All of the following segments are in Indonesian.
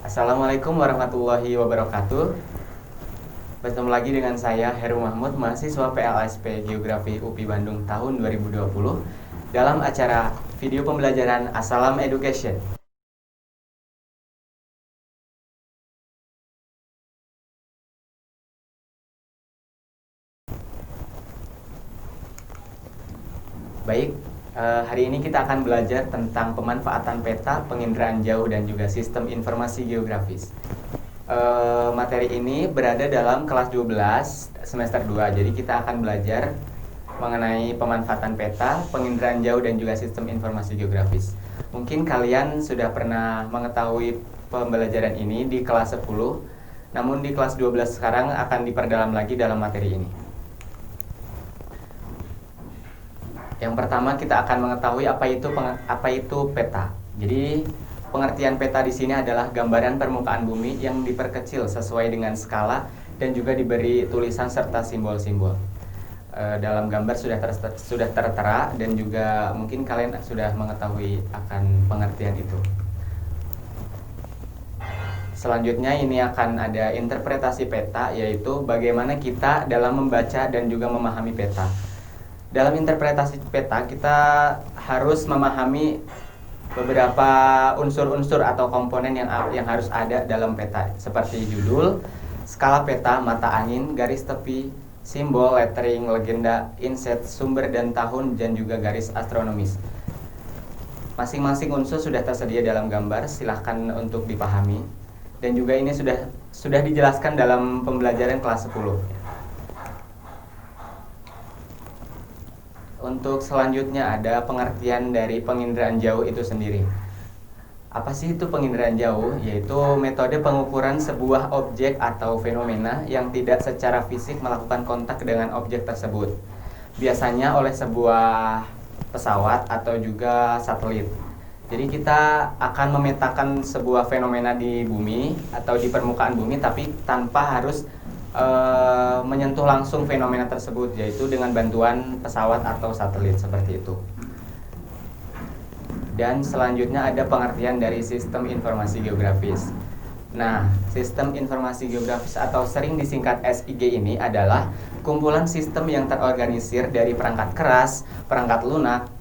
Assalamualaikum warahmatullahi wabarakatuh. Bertemu lagi dengan saya Heru Mahmud, mahasiswa PLSP Geografi UPI Bandung tahun 2020 dalam acara video pembelajaran Assalam Education. Baik, hari ini kita akan belajar tentang pemanfaatan peta, penginderaan jauh, dan juga sistem informasi geografis. Materi ini berada dalam kelas 12 semester 2. Jadi kita akan belajar mengenai pemanfaatan peta, penginderaan jauh, dan juga sistem informasi geografis. Mungkin kalian sudah pernah mengetahui pembelajaran ini di kelas 10, namun di kelas 12 sekarang akan diperdalam lagi dalam materi ini. Yang pertama kita akan mengetahui apa itu peta. Jadi pengertian peta di sini adalah gambaran permukaan bumi yang diperkecil sesuai dengan skala dan juga diberi tulisan serta simbol-simbol. Dalam gambar sudah tertera dan juga mungkin kalian sudah mengetahui akan pengertian itu. Selanjutnya ini akan ada interpretasi peta, yaitu bagaimana kita dalam membaca dan juga memahami peta. Dalam interpretasi peta kita harus memahami beberapa unsur-unsur atau komponen yang harus ada dalam peta, seperti judul, skala peta, mata angin, garis tepi, simbol, lettering, legenda, inset, sumber dan tahun, dan juga garis astronomis. Masing-masing unsur sudah tersedia dalam gambar, silahkan untuk dipahami. Dan juga ini sudah dijelaskan dalam pembelajaran kelas 10. Untuk selanjutnya ada pengertian dari penginderaan jauh itu sendiri. Apa sih itu penginderaan jauh? Yaitu metode pengukuran sebuah objek atau fenomena yang tidak secara fisik melakukan kontak dengan objek tersebut. Biasanya oleh sebuah pesawat atau juga satelit. Jadi kita akan memetakan sebuah fenomena di bumi atau di permukaan bumi, tapi tanpa harus menyentuh langsung fenomena tersebut, yaitu dengan bantuan pesawat atau satelit seperti itu. Dan selanjutnya ada pengertian dari sistem informasi geografis. Nah, sistem informasi geografis atau sering disingkat SIG ini adalah kumpulan sistem yang terorganisir dari perangkat keras, perangkat lunak,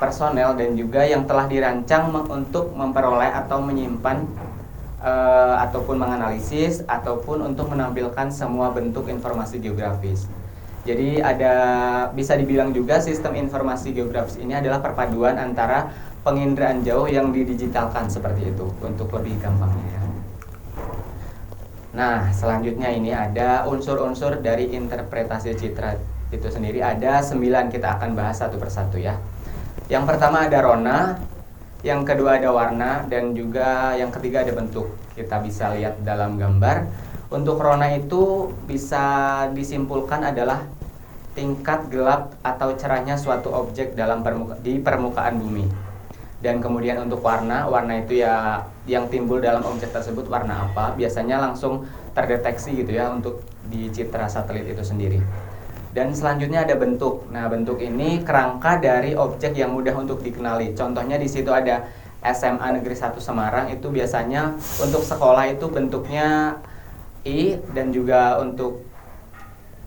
personel, dan juga yang telah dirancang untuk memperoleh atau menyimpan ataupun menganalisis ataupun untuk menampilkan semua bentuk informasi geografis. Jadi bisa dibilang juga sistem informasi geografis ini adalah perpaduan antara penginderaan jauh yang didigitalkan seperti itu untuk lebih gampangnya ya. Nah, selanjutnya ini ada unsur-unsur dari interpretasi citra itu sendiri. Ada 9, kita akan bahas satu persatu ya. Yang pertama ada rona, yang kedua ada warna, dan juga yang ketiga ada bentuk. Kita bisa lihat dalam gambar. Untuk rona itu bisa disimpulkan adalah tingkat gelap atau cerahnya suatu objek di permukaan bumi. Dan kemudian untuk warna itu ya yang timbul dalam objek tersebut warna apa, biasanya langsung terdeteksi gitu ya untuk di citra satelit itu sendiri. Dan selanjutnya ada bentuk. Nah, bentuk ini kerangka dari objek yang mudah untuk dikenali. Contohnya di situ ada SMA Negeri 1 Semarang, itu biasanya untuk sekolah itu bentuknya I, dan juga untuk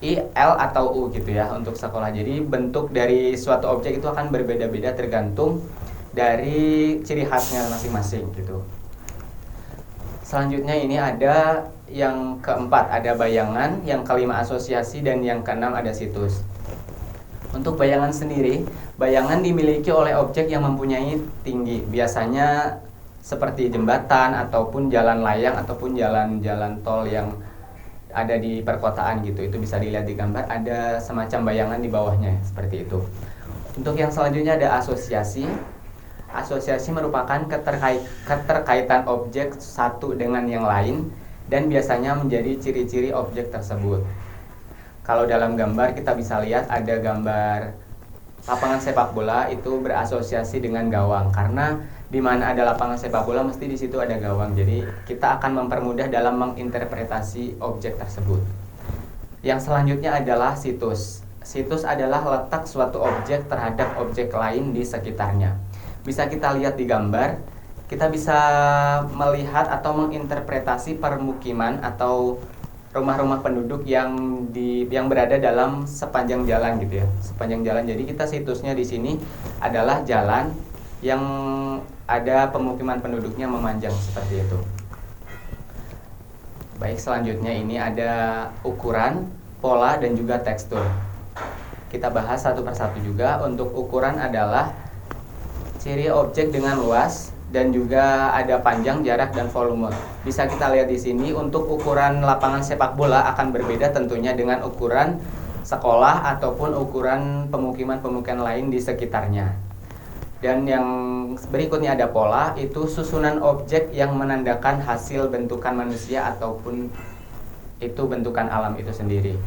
I, L atau U gitu ya untuk sekolah. Jadi bentuk dari suatu objek itu akan berbeda-beda tergantung dari ciri khasnya masing-masing gitu. Selanjutnya ini ada yang keempat ada bayangan, yang kelima asosiasi, dan yang keenam ada situs. Untuk bayangan sendiri, bayangan dimiliki oleh objek yang mempunyai tinggi, biasanya seperti jembatan ataupun jalan layang ataupun jalan-jalan tol yang ada di perkotaan gitu. Itu bisa dilihat di gambar, ada semacam bayangan di bawahnya seperti itu. Untuk yang selanjutnya ada asosiasi. Asosiasi merupakan keterkaitan objek satu dengan yang lain dan biasanya menjadi ciri-ciri objek tersebut. Kalau dalam gambar kita bisa lihat ada gambar lapangan sepak bola, itu berasosiasi dengan gawang, karena di mana ada lapangan sepak bola mesti di situ ada gawang. Jadi kita akan mempermudah dalam menginterpretasi objek tersebut. Yang selanjutnya adalah situs. Situs adalah letak suatu objek terhadap objek lain di sekitarnya. Bisa kita lihat di gambar, kita bisa melihat atau menginterpretasi permukiman atau rumah-rumah penduduk yang berada dalam sepanjang jalan gitu ya, sepanjang jalan. Jadi kita situsnya di sini adalah jalan yang ada pemukiman penduduknya memanjang seperti itu. Baik, selanjutnya ini ada ukuran, pola, dan juga tekstur. Kita bahas satu persatu juga. Untuk ukuran adalah ciri objek dengan luas dan juga ada panjang, jarak, dan volume. Bisa kita lihat di sini untuk ukuran lapangan sepak bola akan berbeda tentunya dengan ukuran sekolah ataupun ukuran pemukiman-pemukiman lain di sekitarnya. Dan yang berikutnya ada pola, itu susunan objek yang menandakan hasil bentukan manusia ataupun itu bentukan alam itu sendiri.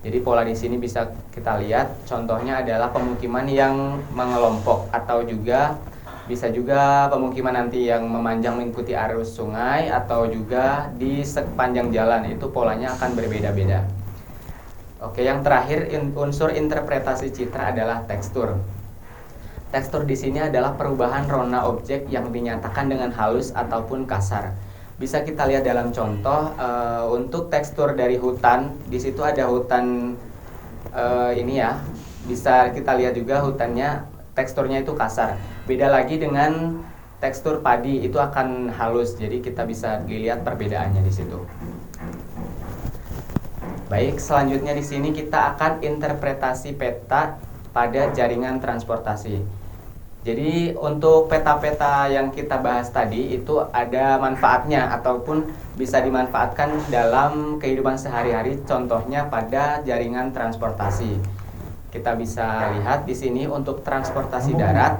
Jadi pola di sini bisa kita lihat, contohnya adalah pemukiman yang mengelompok atau juga bisa juga pemukiman nanti yang memanjang mengikuti arus sungai atau juga di sepanjang jalan, itu polanya akan berbeda-beda. Oke, yang terakhir unsur interpretasi citra adalah tekstur. Tekstur di sini adalah perubahan rona objek yang dinyatakan dengan halus ataupun kasar. Bisa kita lihat dalam contoh untuk tekstur dari hutan, di situ ada hutan ini ya. Bisa kita lihat juga hutannya teksturnya itu kasar. Beda lagi dengan tekstur padi, itu akan halus. Jadi kita bisa dilihat perbedaannya di situ. Baik, selanjutnya di sini kita akan interpretasi peta pada jaringan transportasi. Jadi untuk peta-peta yang kita bahas tadi itu ada manfaatnya ataupun bisa dimanfaatkan dalam kehidupan sehari-hari, contohnya pada jaringan transportasi. Kita bisa lihat di sini untuk transportasi darat.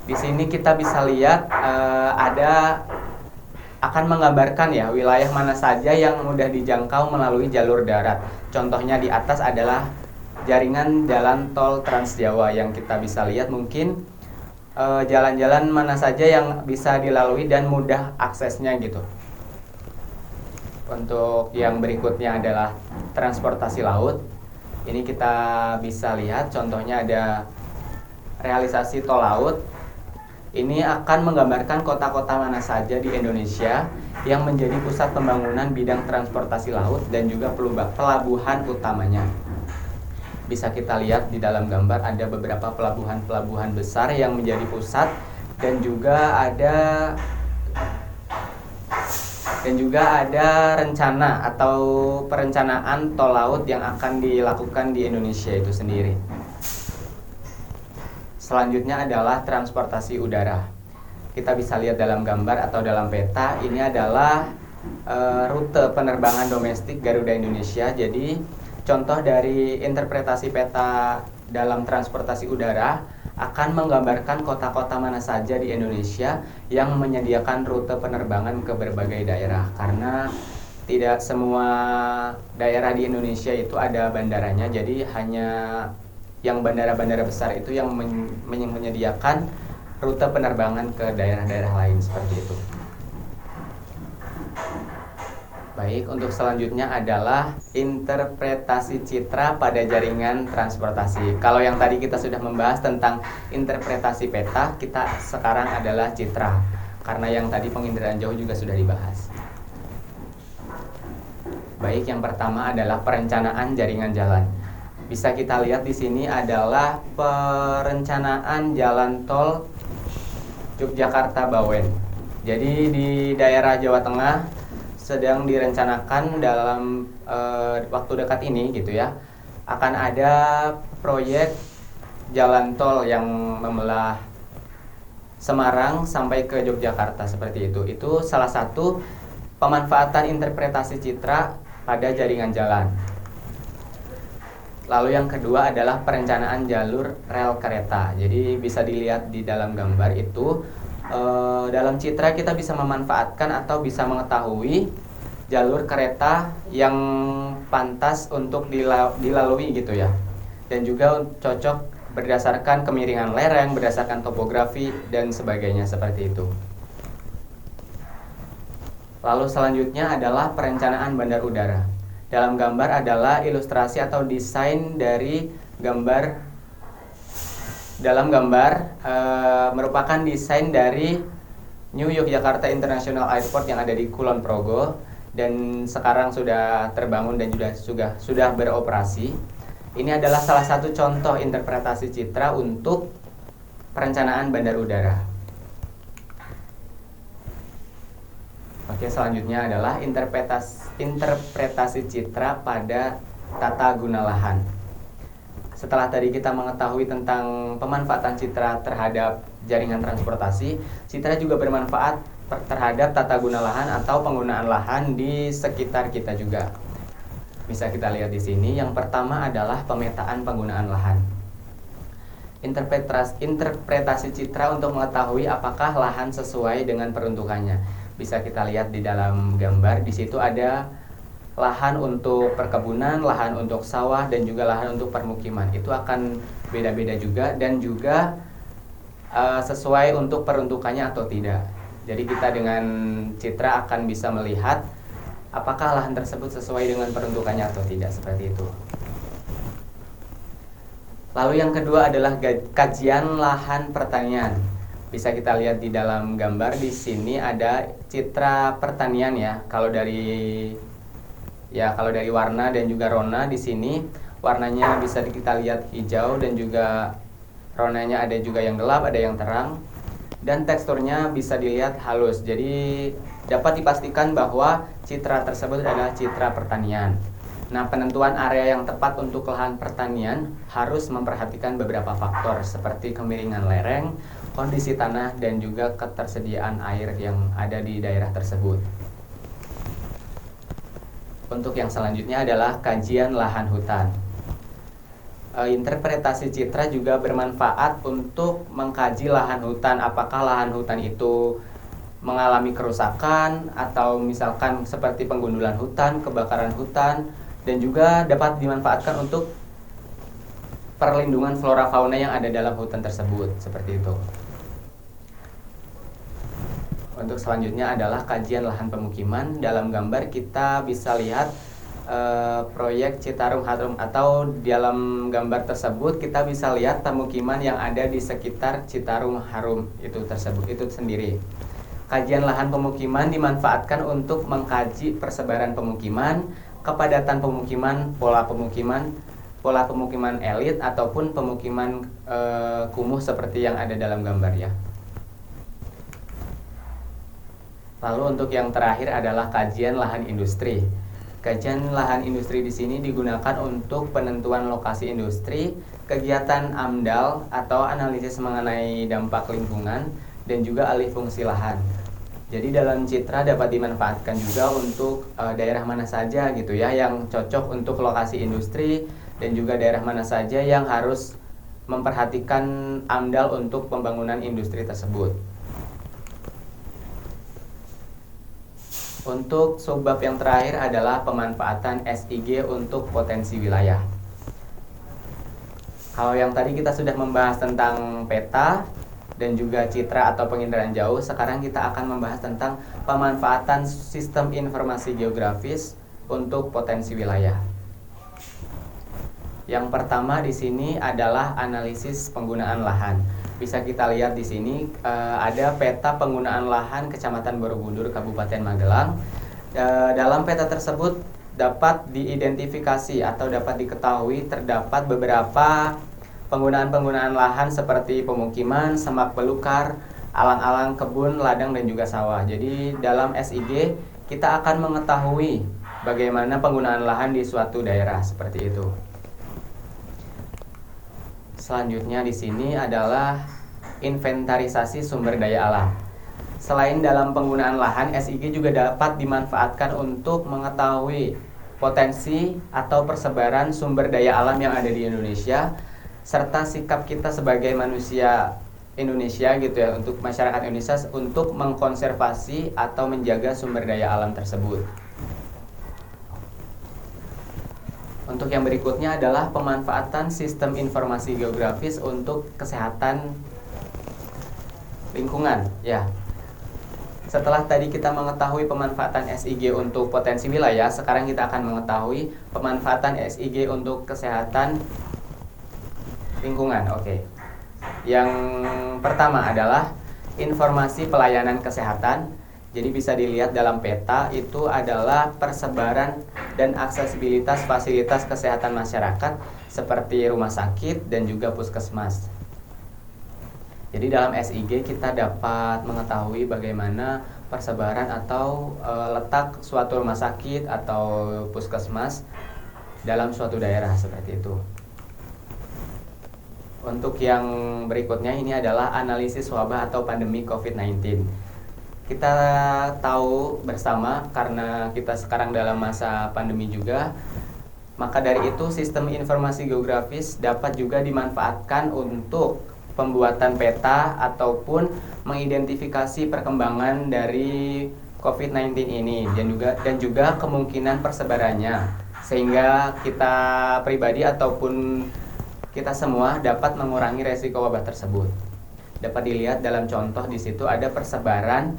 Di sini kita bisa lihat ada akan menggambarkan ya wilayah mana saja yang mudah dijangkau melalui jalur darat. Contohnya di atas adalah jaringan jalan tol Trans Jawa yang kita bisa lihat mungkin jalan-jalan mana saja yang bisa dilalui dan mudah aksesnya gitu. Untuk yang berikutnya adalah transportasi laut. Ini kita bisa lihat contohnya ada realisasi tol laut. Ini akan menggambarkan kota-kota mana saja di Indonesia yang menjadi pusat pembangunan bidang transportasi laut dan juga pelabuhan utamanya. Bisa kita lihat di dalam gambar ada beberapa pelabuhan-pelabuhan besar yang menjadi pusat dan juga ada rencana atau perencanaan tol laut yang akan dilakukan di Indonesia itu sendiri. Selanjutnya adalah transportasi udara. Kita bisa lihat dalam gambar atau dalam peta, ini adalah rute penerbangan domestik Garuda Indonesia. Jadi contoh dari interpretasi peta dalam transportasi udara akan menggambarkan kota-kota mana saja di Indonesia yang menyediakan rute penerbangan ke berbagai daerah. Karena tidak semua daerah di Indonesia itu ada bandaranya, jadi hanya yang bandara-bandara besar itu yang menyediakan rute penerbangan ke daerah-daerah lain seperti itu. Baik, untuk selanjutnya adalah interpretasi citra pada jaringan transportasi. Kalau yang tadi kita sudah membahas tentang interpretasi peta, kita sekarang adalah citra. Karena yang tadi penginderaan jauh juga sudah dibahas. Baik, yang pertama adalah perencanaan jaringan jalan. Bisa kita lihat di sini adalah perencanaan jalan tol Yogyakarta-Bawen. Jadi di daerah Jawa Tengah sedang direncanakan dalam waktu dekat ini gitu ya, akan ada proyek jalan tol yang membelah Semarang sampai ke Yogyakarta seperti itu. Itu salah satu pemanfaatan interpretasi citra pada jaringan jalan. Lalu yang kedua adalah perencanaan jalur rel kereta. Jadi bisa dilihat di dalam gambar itu, dalam citra kita bisa memanfaatkan atau bisa mengetahui jalur kereta yang pantas untuk dilalui gitu ya. Dan juga cocok berdasarkan kemiringan lereng, berdasarkan topografi dan sebagainya seperti itu. Lalu selanjutnya adalah perencanaan bandar udara. Dalam gambar adalah ilustrasi atau desain dari gambar. Dalam gambar merupakan desain dari New Yogyakarta International Airport yang ada di Kulon Progo dan sekarang sudah terbangun dan sudah beroperasi. Ini adalah salah satu contoh interpretasi citra untuk perencanaan bandar udara. Oke, selanjutnya adalah interpretasi citra pada tata guna lahan. Setelah tadi kita mengetahui tentang pemanfaatan citra terhadap jaringan transportasi, citra juga bermanfaat terhadap tata guna lahan atau penggunaan lahan di sekitar kita juga. Bisa kita lihat di sini. Yang pertama adalah pemetaan penggunaan lahan. Interpretasi citra untuk mengetahui apakah lahan sesuai dengan peruntukannya. Bisa kita lihat di dalam gambar. Di situ ada lahan untuk perkebunan, lahan untuk sawah, dan juga lahan untuk permukiman. Itu akan beda-beda juga dan juga sesuai untuk peruntukannya atau tidak. Jadi kita dengan citra akan bisa melihat apakah lahan tersebut sesuai dengan peruntukannya atau tidak, seperti itu. Lalu yang kedua adalah kajian lahan pertanian. Bisa kita lihat di dalam gambar. Di sini ada citra pertanian ya. Kalau dari warna dan juga rona, di sini warnanya bisa kita lihat hijau dan juga ronanya ada juga yang gelap, ada yang terang, dan teksturnya bisa dilihat halus. Jadi dapat dipastikan bahwa citra tersebut adalah citra pertanian. Nah, penentuan area yang tepat untuk lahan pertanian harus memperhatikan beberapa faktor seperti kemiringan lereng, kondisi tanah, dan juga ketersediaan air yang ada di daerah tersebut. Untuk yang selanjutnya adalah kajian lahan hutan. Interpretasi citra juga bermanfaat untuk mengkaji lahan hutan. Apakah lahan hutan itu mengalami kerusakan atau misalkan seperti penggundulan hutan, kebakaran hutan, dan juga dapat dimanfaatkan untuk perlindungan flora fauna yang ada dalam hutan tersebut, seperti itu. Untuk selanjutnya adalah kajian lahan pemukiman. Dalam gambar kita bisa lihat proyek Citarum Harum, atau dalam gambar tersebut kita bisa lihat pemukiman yang ada di sekitar Citarum Harum itu sendiri. Kajian lahan pemukiman dimanfaatkan untuk mengkaji persebaran pemukiman, kepadatan pemukiman, pola pemukiman elit ataupun pemukiman kumuh seperti yang ada dalam gambar ya. Lalu untuk yang terakhir adalah kajian lahan industri. Kajian lahan industri di sini digunakan untuk penentuan lokasi industri, kegiatan AMDAL atau analisis mengenai dampak lingkungan, dan juga alih fungsi lahan. Jadi dalam citra dapat dimanfaatkan juga untuk daerah mana saja gitu ya yang cocok untuk lokasi industri, dan juga daerah mana saja yang harus memperhatikan AMDAL untuk pembangunan industri tersebut. Untuk subbab yang terakhir adalah pemanfaatan SIG untuk potensi wilayah. Kalau yang tadi kita sudah membahas tentang peta dan juga citra atau penginderaan jauh, sekarang kita akan membahas tentang pemanfaatan sistem informasi geografis untuk potensi wilayah. Yang pertama di sini adalah analisis penggunaan lahan. Bisa kita lihat di sini ada peta penggunaan lahan Kecamatan Borobudur, Kabupaten Magelang. Dalam peta tersebut dapat diidentifikasi atau dapat diketahui terdapat beberapa penggunaan lahan seperti pemukiman, semak belukar, alang-alang, kebun, ladang, dan juga sawah. Jadi dalam SIG kita akan mengetahui bagaimana penggunaan lahan di suatu daerah seperti itu. Selanjutnya di sini adalah inventarisasi sumber daya alam. Selain dalam penggunaan lahan, SIG juga dapat dimanfaatkan untuk mengetahui potensi atau persebaran sumber daya alam yang ada di Indonesia, serta sikap kita sebagai manusia Indonesia gitu ya, untuk masyarakat Indonesia untuk mengkonservasi atau menjaga sumber daya alam tersebut. Untuk yang berikutnya adalah pemanfaatan sistem informasi geografis untuk kesehatan lingkungan ya. Setelah tadi kita mengetahui pemanfaatan SIG untuk potensi wilayah, sekarang kita akan mengetahui pemanfaatan SIG untuk kesehatan lingkungan. Oke. Yang pertama adalah informasi pelayanan kesehatan. Jadi bisa dilihat dalam peta itu adalah persebaran dan aksesibilitas fasilitas kesehatan masyarakat seperti rumah sakit dan juga puskesmas. Jadi dalam SIG kita dapat mengetahui bagaimana persebaran atau letak suatu rumah sakit atau puskesmas dalam suatu daerah seperti itu. Untuk yang berikutnya ini adalah analisis wabah atau pandemi COVID-19. Kita tahu bersama karena kita sekarang dalam masa pandemi juga, maka dari itu sistem informasi geografis dapat juga dimanfaatkan untuk pembuatan peta ataupun mengidentifikasi perkembangan dari COVID-19 ini dan juga kemungkinan persebarannya, sehingga kita pribadi ataupun kita semua dapat mengurangi resiko wabah tersebut. Dapat dilihat dalam contoh di situ ada persebaran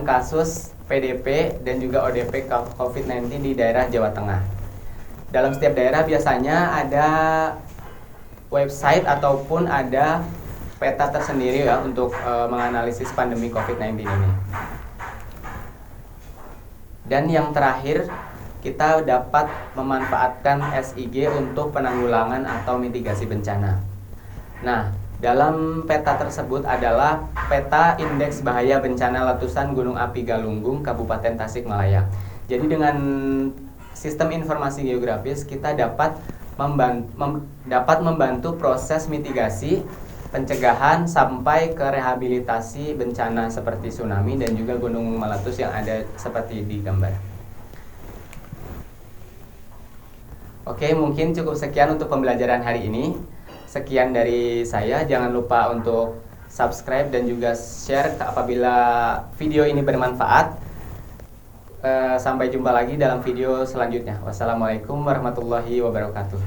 kasus PDP dan juga ODP COVID-19 di daerah Jawa Tengah. Dalam setiap daerah biasanya ada website ataupun ada peta tersendiri ya untuk menganalisis pandemi COVID-19 ini. Dan yang terakhir, kita dapat memanfaatkan SIG untuk penanggulangan atau mitigasi bencana. Nah, dalam peta tersebut adalah peta indeks bahaya bencana letusan Gunung Api Galunggung, Kabupaten Tasikmalaya. Jadi dengan sistem informasi geografis kita dapat membantu proses mitigasi, pencegahan sampai ke rehabilitasi bencana seperti tsunami dan juga gunung meletus yang ada seperti di gambar. Oke, mungkin cukup sekian untuk pembelajaran hari ini. Sekian dari saya, jangan lupa untuk subscribe dan juga share apabila video ini bermanfaat. Sampai jumpa lagi dalam video selanjutnya. Wassalamualaikum warahmatullahi wabarakatuh.